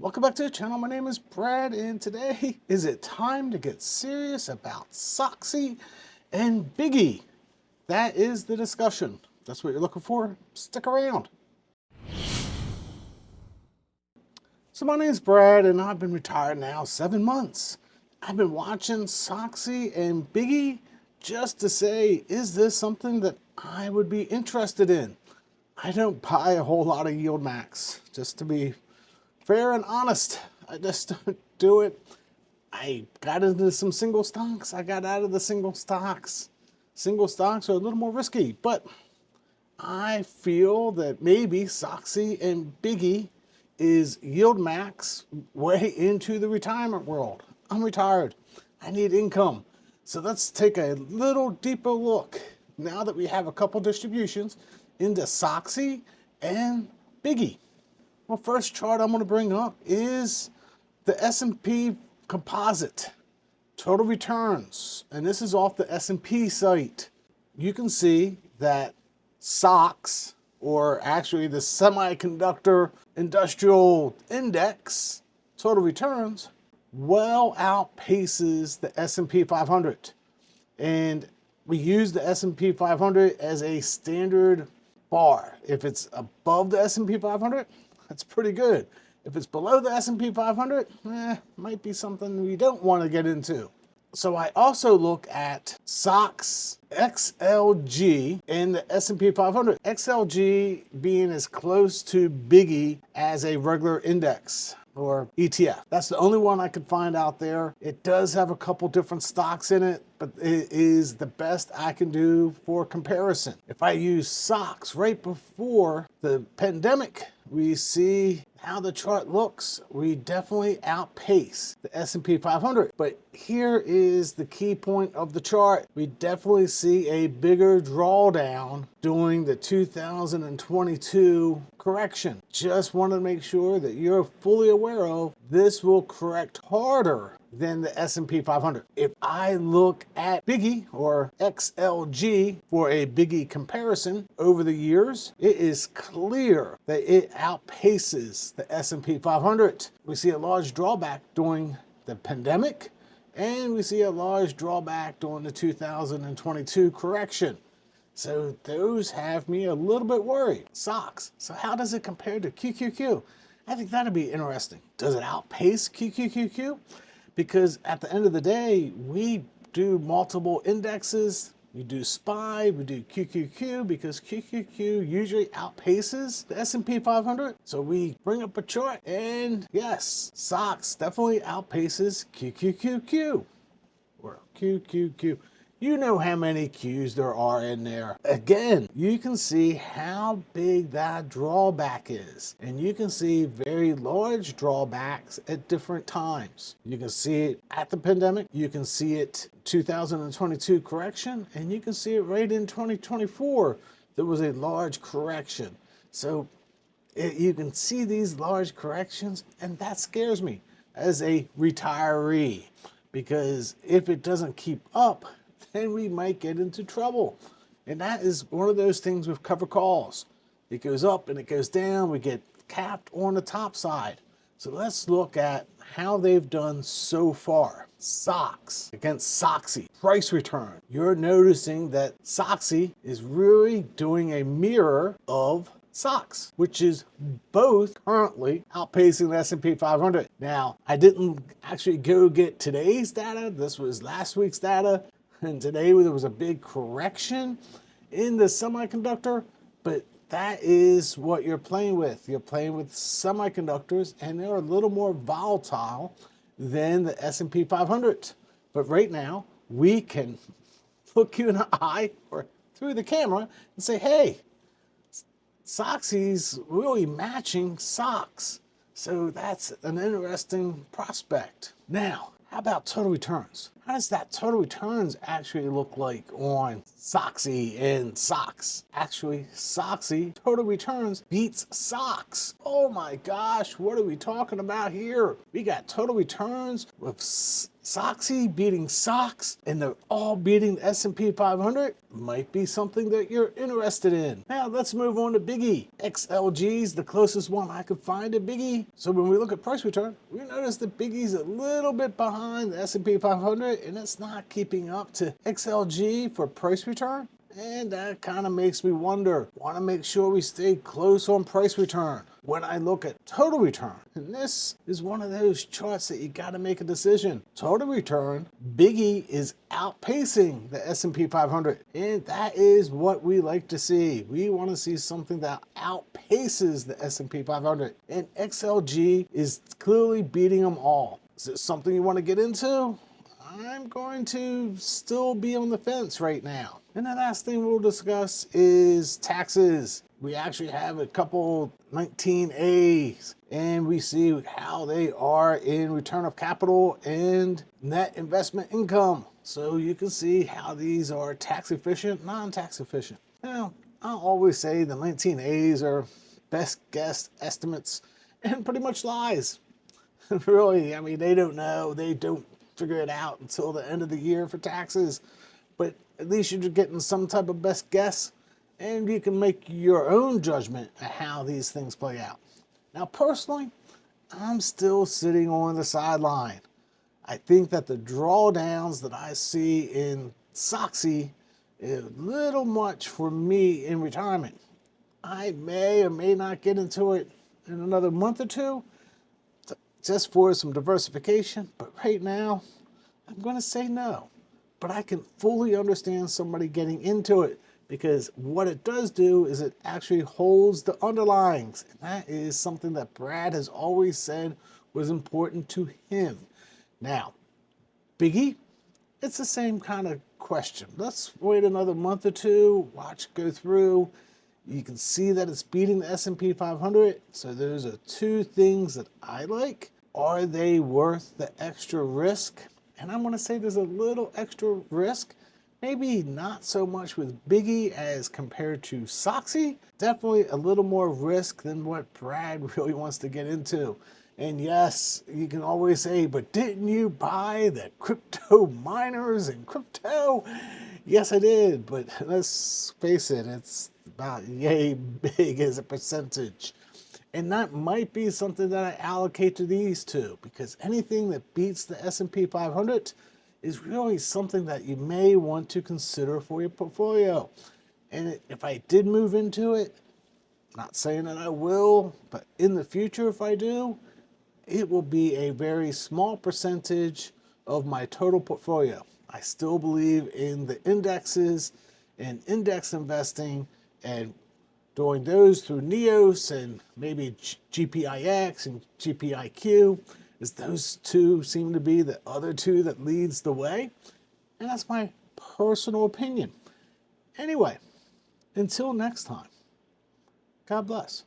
Welcome back to the channel. My name is Brad, and today is it time to get serious about SOXY and BIGY. That is the discussion. If that's what you're looking for, stick around. So my name is Brad, and I've been retired now 7 months. I've been watching SOXY and BIGY just to say, is this something that I would be interested in? I don't buy a whole lot of yield max, just to be fair and honest. I just don't do it. I got into some single stocks. I got out of the single stocks. Single stocks are a little more risky, but I feel that maybe SOXY and BIGY is yield max way into the retirement world. I'm retired. I need income. So let's take a little deeper look now that we have a couple distributions into SOXY and BIGY. Well, first chart I'm going to bring up is the S&P composite total returns, and this is off the S&P site. You can see that SOX, or actually the semiconductor industrial index total returns, well outpaces the S&P 500. And we use the S&P 500 as a standard bar. If it's above the S&P 500, that's pretty good. If it's below the S&P 500, might be something we don't want to get into. So I also look at SOX, XLG, and the S&P 500. XLG being as close to BIGY as a regular index or ETF. That's the only one I could find out there. It does have a couple different stocks in it, but it is the best I can do for comparison. If I use SOX right before the pandemic, we see how the chart looks. We definitely outpace the S&P 500. But here is the key point of the chart. We definitely see a bigger drawdown during the 2022 correction. Just want to make sure that you're fully aware of this will correct harder than the S&P 500. If I look at BIGY or XLG for a BIGY comparison over the years, it is clear that it outpaces the S&P 500. We see a large drawback during the pandemic, and we see a large drawback during the 2022 correction. So those have me a little bit worried. SOX. So how does it compare to QQQ? I think that'd be interesting. Does it outpace QQQQ? Because at the end of the day, we do multiple indexes. We do SPY, we do QQQ, because QQQ usually outpaces the S&P 500. So we bring up a chart, and yes, SOX definitely outpaces QQQQ, or QQQ. You know how many Qs there are in there. Again, you can see how big that drawback is. And you can see very large drawbacks at different times. You can see it at the pandemic. You can see it 2022 correction. And you can see it right in 2024. There was a large correction. So you can see these large corrections, and that scares me as a retiree. Because if it doesn't keep up, then we might get into trouble. And that is one of those things with cover calls. It goes up and it goes down. We get capped on the top side. So let's look at how they've done so far. SOX against SOXY. Price return. You're noticing that SOXY is really doing a mirror of SOX, which is both currently outpacing the S&P 500. Now, I didn't actually go get today's data. This was last week's data. And today there was a big correction in the semiconductor, but that is what you're playing with. You're playing with semiconductors, and they're a little more volatile than the S&P 500. But right now, we can look you in the eye or through the camera and say, hey, SOXY's really matching SOX. So that's an interesting prospect. Now, how about total returns? how does that total returns actually look like on SOXY and SOX? Actually, SOXY total returns beats SOX. Oh my gosh, what are we talking about here? We got total returns with SOXY beating SOX, and they're all beating the S&P 500. Might be something that you're interested in. Now let's move on to BIGY. XLG is the closest one I could find to BIGY. So when we look at price return, we notice that BIGY's a little bit behind the S&P 500, and it's not keeping up to XLG for price return. And that kind of makes me wonder, want to make sure we stay close on price return. When I look at total return, and this is one of those charts that you got to make a decision. Total return, BIGY is outpacing the S&P 500, and that is what we like to see. We want to see something that outpaces the S&P 500, and XLG is clearly beating them all. Is it something you want to get into? I'm going to still be on the fence right now. And the last thing we'll discuss is taxes. We actually have a couple 19As, and we see how they are in return of capital and net investment income. So you can see how these are tax efficient, non-tax efficient. Now, I'll always say the 19As are best guess estimates and pretty much lies. Really, I mean, they don't know, they don't figure it out until the end of the year for taxes, but at least you're getting some type of best guess, and you can make your own judgment of how these things play out. Now, personally, I'm still sitting on the sideline. I think that the drawdowns that I see in SOXY is a little much for me in retirement. I may or may not get into it in another month or two, just for some diversification, but right now, I'm going to say no. But I can fully understand somebody getting into it, because what it does do is it actually holds the underlyings. And that is something that Brad has always said was important to him. Now, BIGY, it's the same kind of question. Let's wait another month or two, watch it go through. You can see that it's beating the S&P 500. So those are two things that I like. Are they worth the extra risk? And I'm going to say there's a little extra risk. Maybe not so much with BIGY as compared to SOXY. Definitely a little more risk than what Brad really wants to get into. And yes, you can always say, but didn't you buy the crypto miners and crypto? Yes, I did, but let's face it, it's about yay big as a percentage. And that might be something that I allocate to these two, because anything that beats the S&P 500 is really something that you may want to consider for your portfolio. And if I did move into it, not saying that I will, but in the future if I do, it will be a very small percentage of my total portfolio. I still believe in the indexes and index investing, and doing those through NEOS and maybe GPIX and GPIQ, as those two seem to be the other two that leads the way. And that's my personal opinion. Anyway, until next time, God bless.